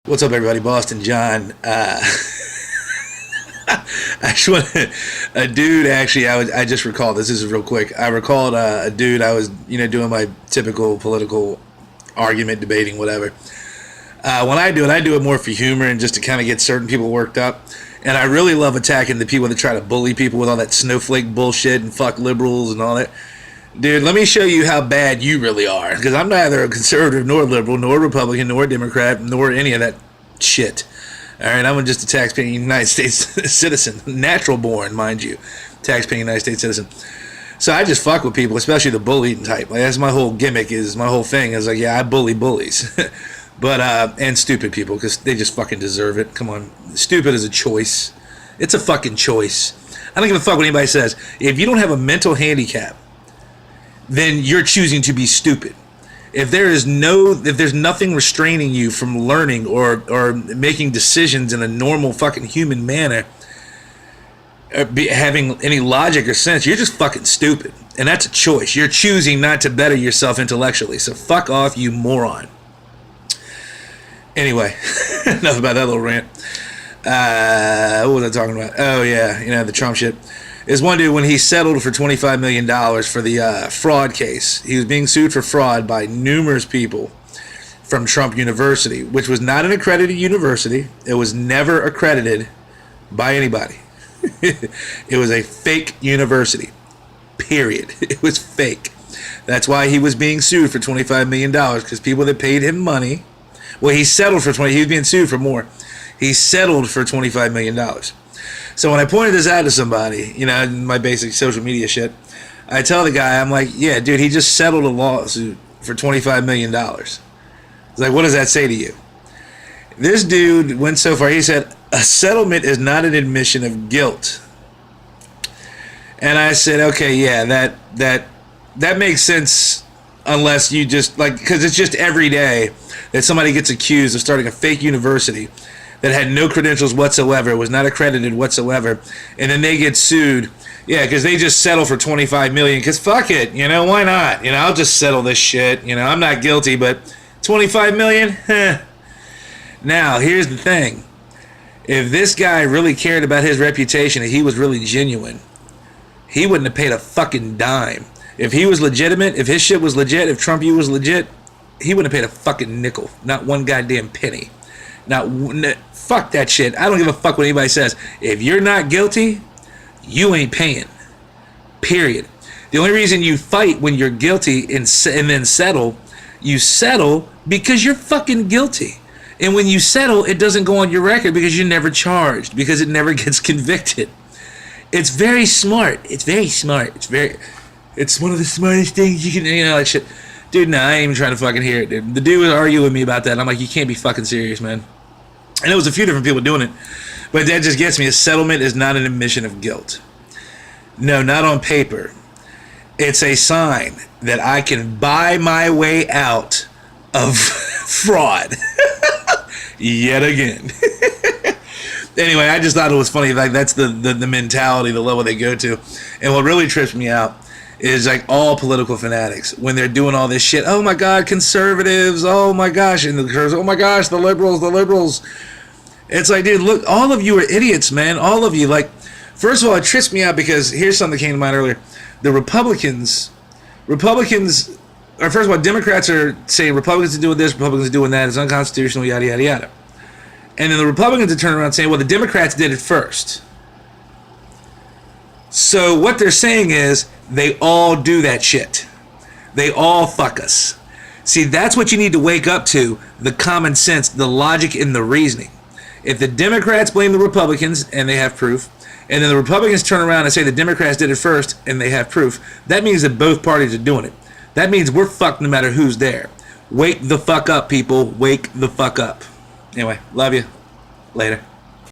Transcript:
What's up, everybody? Boston John. I just want a dude. Actually, I just recalled this. This is real quick. I recalled a dude. I was doing my typical political argument, debating, whatever. When I do it more for humor and just to kind of get certain people worked up. And I really love attacking the people that try to bully people with all that snowflake bullshit and fuck liberals and all that. Dude, let me show you how bad you really are. Because I'm neither a conservative, nor liberal, nor Republican, nor Democrat, nor any of that shit. Alright, I'm just a taxpaying United States citizen. Natural born, mind you. Taxpaying United States citizen. So I just fuck with people, especially the bullying type. Like, that's my whole gimmick, is my whole thing. Is like, yeah, I bully bullies. But, and stupid people, because they just fucking deserve it. Come on. Stupid is a choice. It's a fucking choice. I don't give a fuck what anybody says. If you don't have a mental handicap, then you're choosing to be stupid. If there's nothing restraining you from learning or making decisions in a normal fucking human manner, having any logic or sense, you're just fucking stupid. And that's a choice. You're choosing not to better yourself intellectually. So fuck off, you moron. Anyway, enough about that little rant. What was I talking about? Oh yeah, the Trump shit. Is one dude, when he settled for $25 million for the fraud case. He was being sued for fraud by numerous people from Trump University, which was not an accredited university. It was never accredited by anybody. It was a fake university. Period. It was fake. That's why he was being sued for $25 million, because people that paid him money. Well, he settled for he was being sued for more. He settled for $25 million. So when I pointed this out to somebody, in my basic social media shit, I tell the guy, I'm like, yeah, dude, he just settled a lawsuit for $25 million. It's like, what does that say to you? This dude went so far, he said, a settlement is not an admission of guilt. And I said, okay, yeah, that makes sense, unless you just, because it's just every day that somebody gets accused of starting a fake university that had no credentials whatsoever, was not accredited whatsoever, and then they get sued. Yeah, because they just settle for $25 million. Because fuck it, why not? I'll just settle this shit. I'm not guilty, but $25 million? Heh. Now, here's the thing. If this guy really cared about his reputation, if he was really genuine, he wouldn't have paid a fucking dime. If he was legitimate, if his shit was legit, if Trump U was legit, he wouldn't have paid a fucking nickel. Not one goddamn penny. Fuck that shit. I don't give a fuck what anybody says. If you're not guilty, you ain't paying. Period. The only reason you fight when you're guilty and then settle, you settle because you're fucking guilty. And when you settle, it doesn't go on your record because you're never charged, because it never gets convicted. It's very smart. It's very smart. It's one of the smartest things you can, that shit. Dude, I ain't even trying to fucking hear it, dude. The dude was arguing with me about that, and I'm like, you can't be fucking serious, man. And there was a few different people doing it. But that just gets me. A settlement is not an admission of guilt. No, not on paper. It's a sign that I can buy my way out of fraud. Yet again. Anyway, I just thought it was funny. That's the mentality, the level they go to. And what really trips me out is all political fanatics, when they're doing all this shit. Oh my God, conservatives. Oh my gosh. And oh my gosh, the liberals. It's like, dude, look, all of you are idiots, man. All of you. First of all, it trips me out because here's something that came to mind earlier. The Republicans, or first of all, Democrats are saying Republicans are doing this, Republicans are doing that. It's unconstitutional, yada, yada, yada. And then the Republicans are turning around saying, well, the Democrats did it first. So what they're saying is, they all do that shit. They all fuck us. See, that's what you need to wake up to, the common sense, the logic, and the reasoning. If the Democrats blame the Republicans, and they have proof, and then the Republicans turn around and say the Democrats did it first, and they have proof, that means that both parties are doing it. That means we're fucked no matter who's there. Wake the fuck up, people. Wake the fuck up. Anyway, love you. Later.